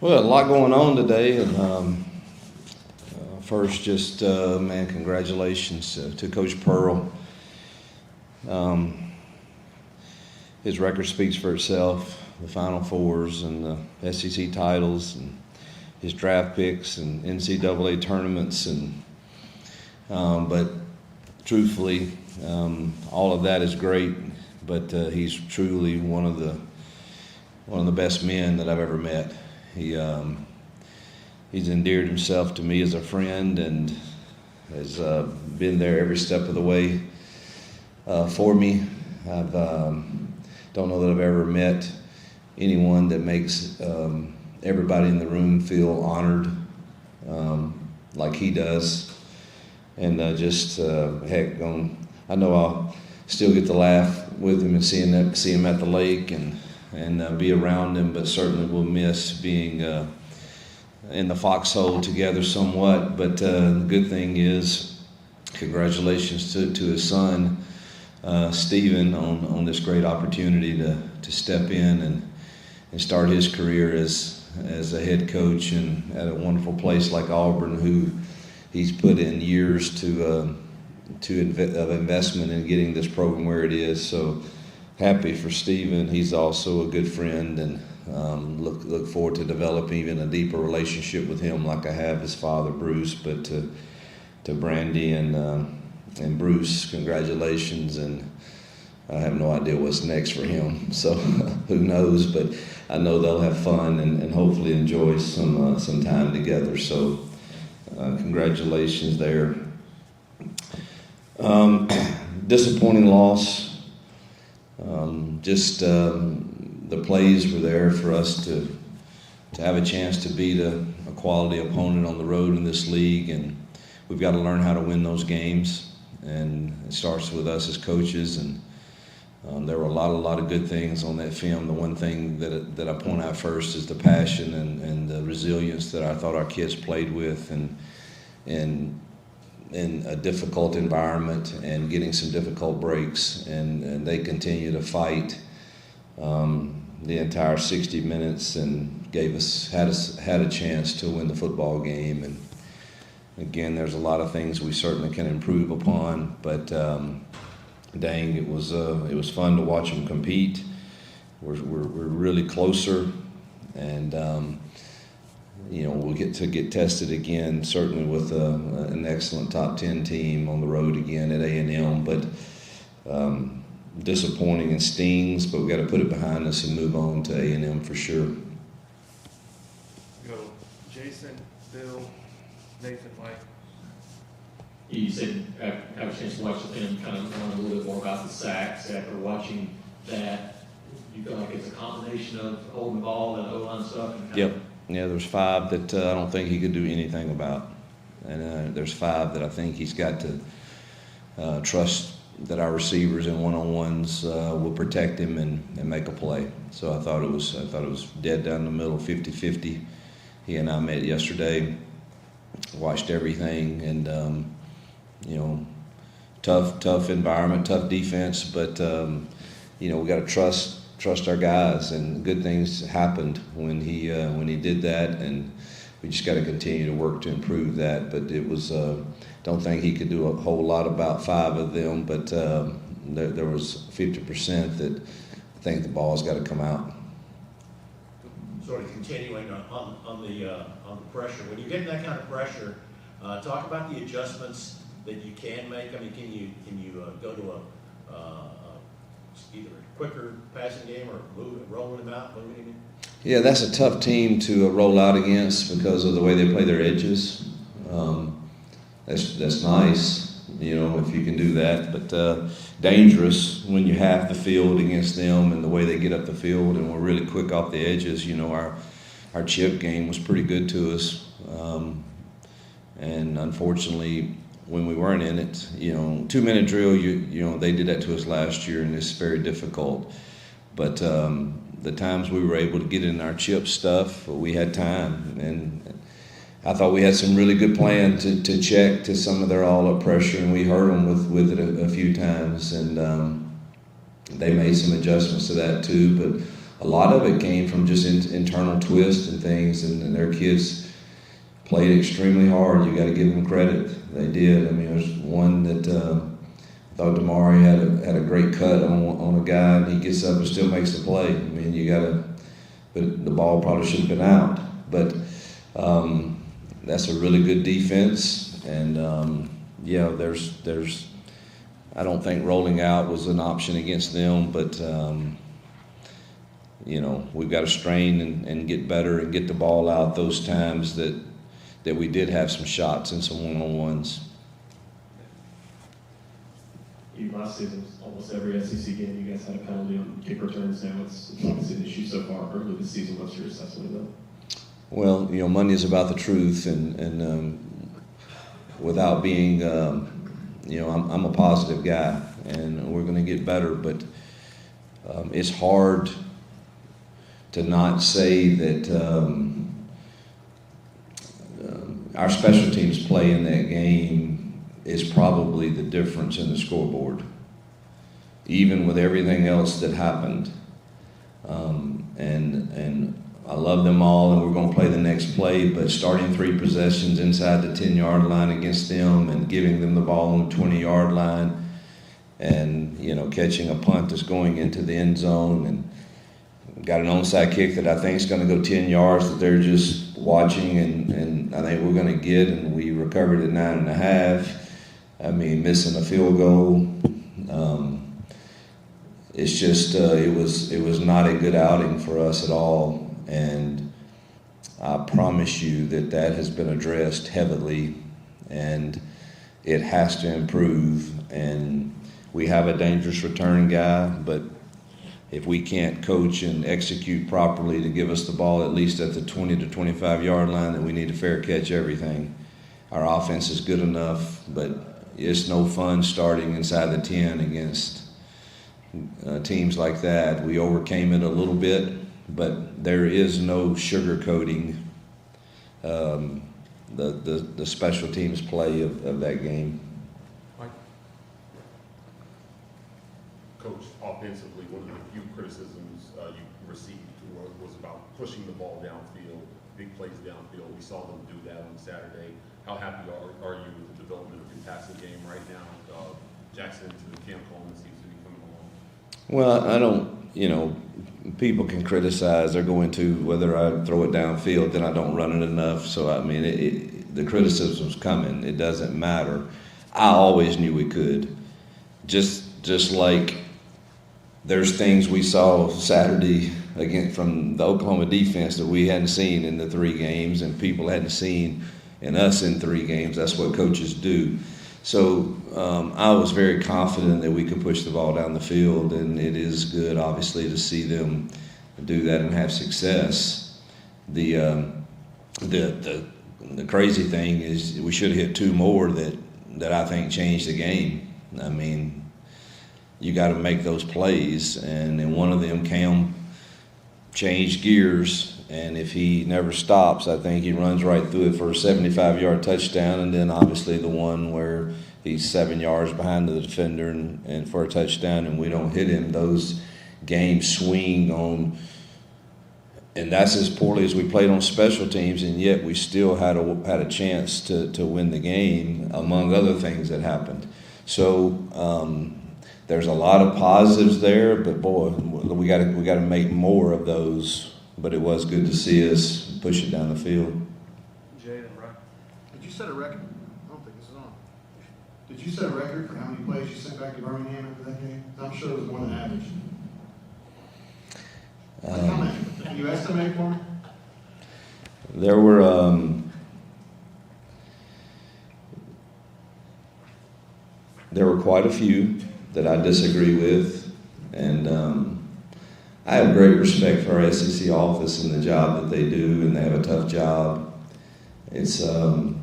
Well, a lot going on today, and first, just man, congratulations to Coach Pearl. His record speaks for itself: the Final Fours and the SEC titles, and his draft picks and NCAA tournaments, and but truthfully, all of that is great. But he's truly one of the best men that I've ever met. He's endeared himself to me as a friend and has been there every step of the way for me. I don't know that I've ever met anyone that makes everybody in the room feel honored like he does. And heck, I know I'll still get to laugh with him and see him at the lake and be around him, but certainly will miss being in the foxhole together somewhat. But the good thing is, congratulations to his son, Stephen, on this great opportunity to step in and start his career as a head coach and at a wonderful place like Auburn, who he's put in years of investment in getting this program where it is. So happy for Stephen. He's also a good friend, and look forward to developing even a deeper relationship with him like I have his father, Bruce. But to Brandy and Bruce, congratulations, and I have no idea what's next for him, so who knows, but I know they'll have fun and hopefully enjoy some time together. So congratulations there. Disappointing loss. The plays were there for us to have a chance to beat a quality opponent on the road in this league, and we've got to learn how to win those games, and it starts with us as coaches. And there were a lot of good things on that film. The one thing that I point out first is the passion and the resilience that I thought our kids played with, and in a difficult environment and getting some difficult breaks, and they continue to fight the entire 60 minutes and had a chance to win the football game. And again, there's a lot of things we certainly can improve upon, but dang, it was fun to watch them compete. We're really closer, and we'll get tested again, certainly with an excellent top 10 team on the road again at A&M. But disappointing and stings, but we've got to put it behind us and move on to A&M for sure. Go Jason, Bill, Nathan, Mike. You said have a chance to watch the film, kind of learn a little bit more about the sacks. After watching that, you feel like it's a combination of holding the ball and O-line stuff? And Yep. Yeah, there's 5 that I don't think he could do anything about. And there's 5 that I think he's got to trust that our receivers in one-on-ones will protect him and make a play. So I thought it was dead down the middle, 50-50. He and I met yesterday, watched everything, and tough environment, tough defense, but we got to trust our guys, and good things happened when he did that, and we just got to continue to work to improve that. But it was don't think he could do a whole lot about 5 of them, but there was 50% that I think the ball's got to come out. Sort of continuing on the pressure. When you get that kind of pressure, talk about the adjustments that you can make. I mean, can you go to either a quicker passing game or rolling him out, moving him in? Yeah, that's a tough team to roll out against because of the way they play their edges. That's nice, if you can do that, but dangerous when you have the field against them and the way they get up the field, and we're really quick off the edges. Our chip game was pretty good to us, and unfortunately, when we weren't in it, 2-minute drill, they did that to us last year, and it's very difficult. But the times we were able to get in our chip stuff, we had time, and I thought we had some really good plan to check to some of their all-up pressure, and we hurt them with it a few times, and they made some adjustments to that too. But a lot of it came from just internal twists and things, and their kids played extremely hard. You got to give them credit. They did. I mean, there's one that I thought Damari had a great cut on a guy, and he gets up and still makes the play. I mean, you got to, but the ball probably should have been out. But that's a really good defense, and yeah, there's. I don't think rolling out was an option against them, but we've got to strain and get better and get the ball out those times that we did have some shots and some one-on-ones. Last season, almost every SEC game, you guys had a penalty on kick returns. Now it's obviously an issue so far early this season. What's your assessment of that? Well, money is about the truth, and without being, I'm a positive guy, and we're going to get better, but it's hard to not say that our special teams play in that game is probably the difference in the scoreboard, even with everything else that happened. And I love them all, and we're going to play the next play, but starting 3 possessions inside the 10-yard line against them and giving them the ball on the 20-yard line and, catching a punt that's going into the end zone, and got an onside kick that I think is going to go 10 yards that they're just watching, and I think we're going to get, and we recovered at 9.5. I mean, missing a field goal. It's just it was not a good outing for us at all, and I promise you that has been addressed heavily, and it has to improve. And we have a dangerous return guy, but if we can't coach and execute properly to give us the ball at least at the 20 to 25-yard line, then we need to fair catch everything. Our offense is good enough, but it's no fun starting inside the 10 against teams like that. We overcame it a little bit, but there is no sugarcoating the special teams play of that game. Coach, offensively, one of the few criticisms you received was about pushing the ball downfield, big plays downfield. We saw them do that on Saturday. How happy are you with the development of your passing game right now? Jackson to Cam Coleman seems to be coming along. Well, I don't, people can criticize. They're going to whether I throw it downfield, then I don't run it enough. So, I mean, the criticism's coming. It doesn't matter. I always knew we could. Just like there's things we saw Saturday again from the Oklahoma defense that we hadn't seen in the 3 games, and people hadn't seen in us in 3 games. That's what coaches do. So I was very confident that we could push the ball down the field, and it is good, obviously, to see them do that and have success. The crazy thing is we should have hit 2 more that I think changed the game. I mean, you got to make those plays, and in one of them, Cam changed gears, and if he never stops, I think he runs right through it for a 75-yard touchdown, and then obviously the one where he's 7 yards behind the defender and for a touchdown, and we don't hit him. Those games swing on, and that's as poorly as we played on special teams, and yet we still had a chance to win the game, among other things that happened. So there's a lot of positives there, but boy, we got to make more of those. But it was good to see us push it down the field. Jaden, right? Did you set a record? I don't think this is on. Did you set a record for how many plays you sent back to Birmingham after that game? I'm sure it was more than average. How many? Can you estimate for me? There were quite a few that I disagree with, and I have great respect for our SEC office and the job that they do, and they have a tough job. It's a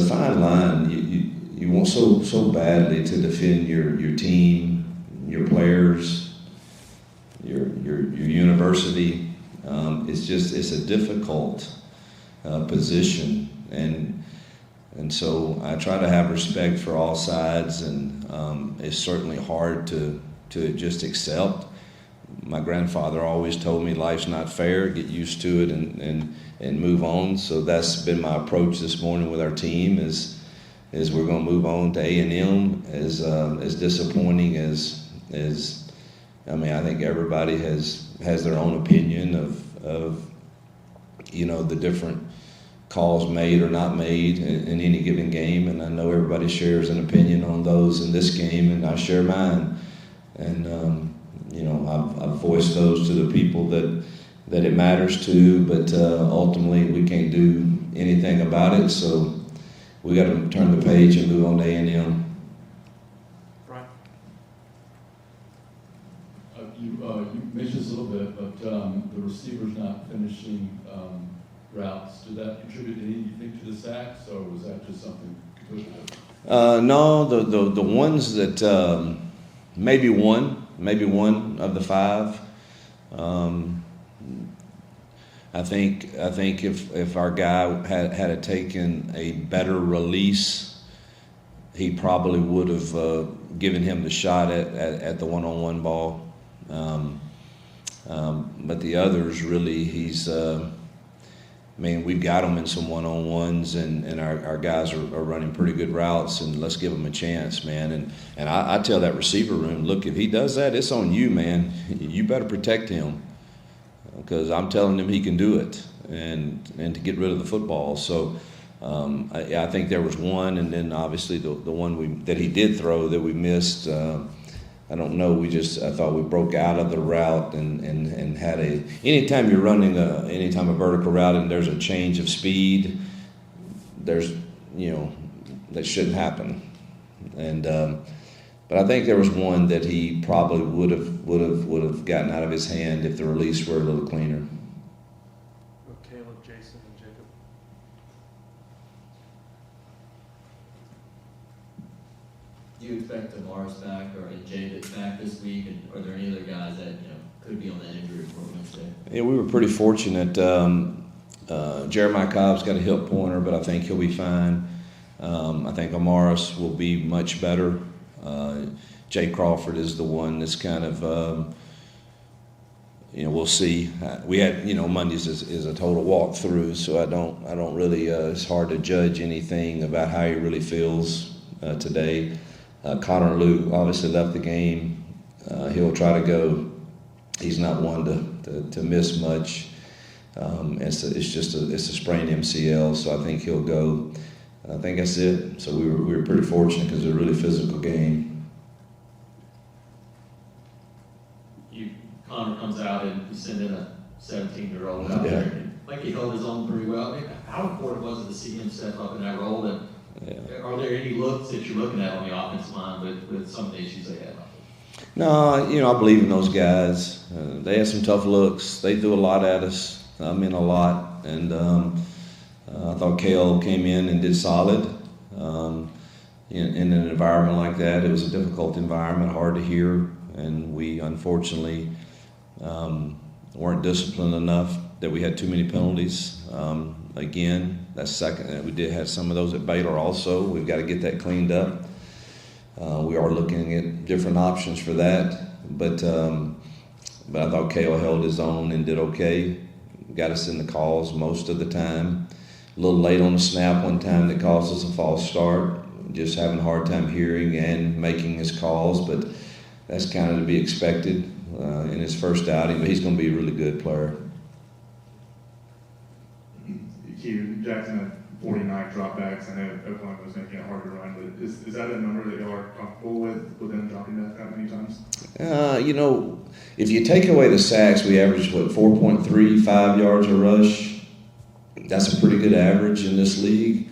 fine line. You want so badly to defend your team, your players, your university. It's a difficult position, and so I try to have respect for all sides, and it's certainly hard to just accept. my grandfather always told me life's not fair, get used to it and move on. So that's been my approach this morning with our team is we're going to move on to A&M. As disappointing as I mean, I think everybody has their own opinion of the different calls made or not made in any given game, and I know everybody shares an opinion on those in this game, and I share mine. And I've voiced those to the people that it matters to, but ultimately we can't do anything about it. So we got to turn the page and move on to A&M. Right. You mentioned this a little bit, but the receivers not finishing routes, did that contribute to any, you think, to the sacks, or was that just something completely different? No, the ones that maybe one of the five. I think if our guy had taken a better release, he probably would have given him the shot at the one-on-one ball. But the others, really, we've got him in some one-on-ones, and our guys are running pretty good routes, and let's give him a chance, man. And I tell that receiver room, look, if he does that, it's on you, man. You better protect him, because I'm telling him he can do it, and to get rid of the football. So I think there was one, and then obviously the one that he did throw that we missed. I don't know. I thought we broke out of the route and had anytime you're running a vertical route and there's a change of speed, there's, that shouldn't happen. And, but I think there was one that he probably would have gotten out of his hand if the release were a little cleaner. With Caleb, Jason, and Jacob. Do you expect Morris back or Javid back this week? And are there any other guys that could be on that injury report Wednesday? Yeah, we were pretty fortunate. Jeremiah Cobb's got a hip pointer, but I think he'll be fine. I think Amaris will be much better. Jay Crawford is the one that's kind of, we'll see. We had, Mondays is a total walkthrough, so I don't really. It's hard to judge anything about how he really feels today. Connor Luke obviously left the game. He'll try to go. He's not one to miss much. It's a sprained MCL, so I think he'll go. I think that's it. So we were pretty fortunate because it was a really physical game. Connor comes out and you send in a 17-year-old out there. And like he held his own pretty well. I mean, how important was it to see him step up in that role? And are there any looks that you're looking at on the offensive line with some of the issues they have? No, I believe in those guys. They had some tough looks. They threw a lot at us. A lot. And I thought Kale came in and did solid. In an environment like that, it was a difficult environment, hard to hear. And we, unfortunately, weren't disciplined enough that we had too many penalties. Again, that's second. We did have some of those at Baylor also. We've got to get that cleaned up. We are looking at different options for that. But I thought Kale held his own and did okay. Got us in the calls most of the time. A little late on the snap one time that caused us a false start. Just having a hard time hearing and making his calls, but that's kind of to be expected in his first outing. But he's going to be a really good player. Hugh, Jackson had 49 dropbacks. I know Oklahoma was making it hard to run, but is that a number that y'all are comfortable with them dropping back that many times? If you take away the sacks, we averaged 4.35 yards a rush. That's a pretty good average in this league.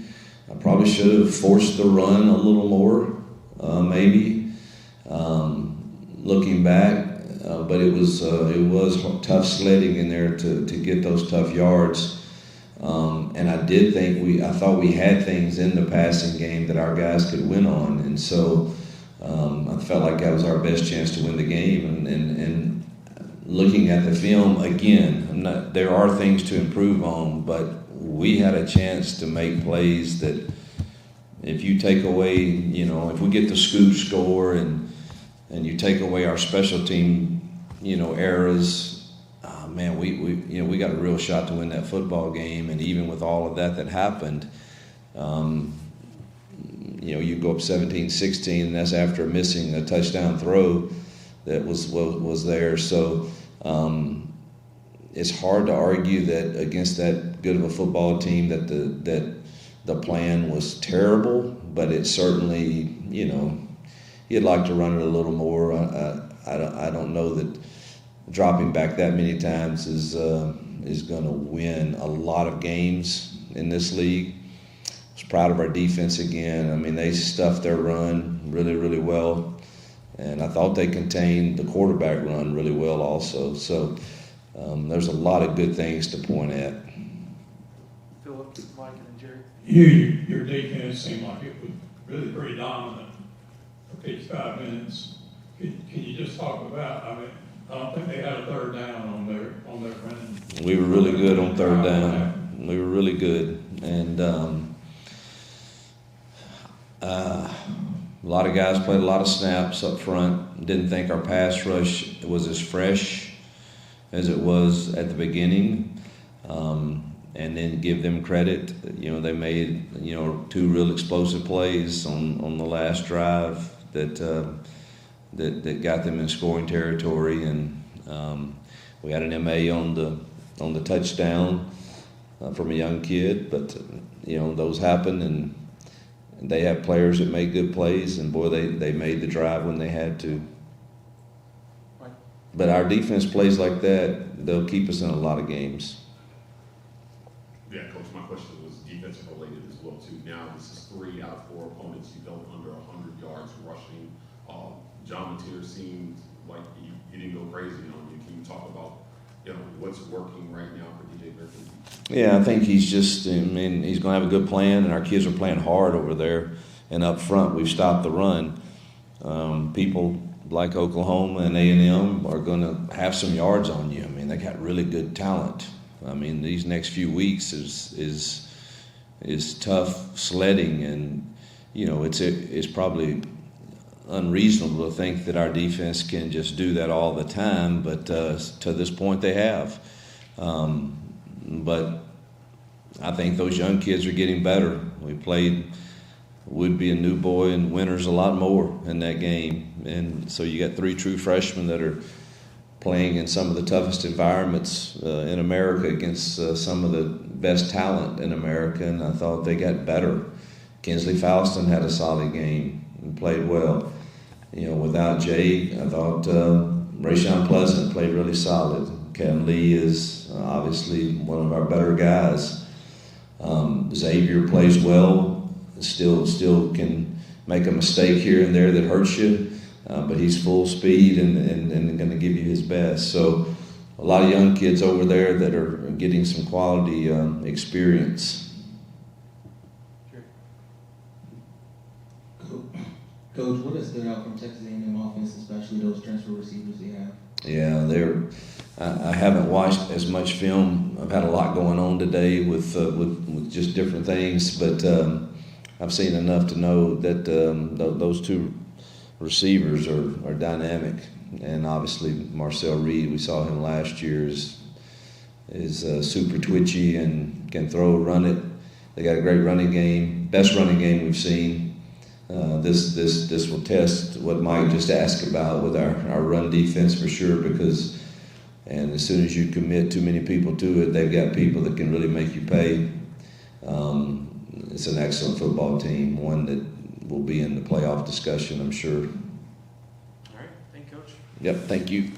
I probably should have forced the run a little more, maybe. Looking back, but it was tough sledding in there to get those tough yards. And I thought we had things in the passing game that our guys could win on, and so I felt like that was our best chance to win the game. And looking at the film again, there are things to improve on, but we had a chance to make plays that, if you take away, if we get the scoop score and you take away our special team, eras, man, we got a real shot to win that football game. And even with all of that happened, you go up 17-16, and that's after missing a touchdown throw that was there. So it's hard to argue that against that good of a football team that the plan was terrible, but it certainly, you'd like to run it a little more. I don't know that dropping back that many times is going to win a lot of games in this league. I was proud of our defense again. I mean, they stuffed their run really, really well, and I thought they contained the quarterback run really well also. So there's a lot of good things to point at. Philip, Mike, and Jerry. Your defense seemed like it was really pretty dominant for 55 minutes. Can you just talk about, I don't think they had a third down on their running. We were really good on third down. We were really good. And a lot of guys played a lot of snaps up front. Didn't think our pass rush was as fresh as it was at the beginning. And then give them credit. They made, 2 real explosive plays on the last drive that got them in scoring territory. And we had an MA on the touchdown from a young kid. But, those happen, and they have players that make good plays. And, boy, they made the drive when they had to. Right. But our defense plays like that, they'll keep us in a lot of games. Yeah, Coach, my question was defensive related as well, too. Now, this is 3 out of 4 opponents you built under 100 yards rushing. John Mateer seemed like he didn't go crazy on you. Can you talk about, what's working right now for DJ Griffin? Yeah, I think he's just, he's going to have a good plan, and our kids are playing hard over there. And up front, we've stopped the run. People like Oklahoma and A&M are going to have some yards on you. They got really good talent. These next few weeks is tough sledding, and it's probably unreasonable to think that our defense can just do that all the time. But to this point, they have. But I think those young kids are getting better. We played Woodby and New Boy and Winters a lot more in that game, and so you got 3 true freshmen that are playing in some of the toughest environments in America against some of the best talent in America, and I thought they got better. Kinsley Falston had a solid game and played well. Without Jay, I thought Rayshawn Pleasant played really solid. Kevin Lee is obviously one of our better guys. Xavier plays well, still can make a mistake here and there that hurts you. But he's full speed and going to give you his best. So a lot of young kids over there that are getting some quality experience. Coach, what has stood out from Texas A&M offense, especially those transfer receivers they have? Yeah, I haven't watched as much film. I've had a lot going on today with just different things, but I've seen enough to know that those 2 receivers are dynamic, and obviously Marcel Reed, we saw him last year, is super twitchy and can run it. They got a great running game, best running game we've seen. This will test what Mike just asked about with our run defense for sure, because as soon as you commit too many people to it, they've got people that can really make you pay. It's an excellent football team, one that will be in the playoff discussion, I'm sure. All right. Thank you, Coach. Yep, thank you.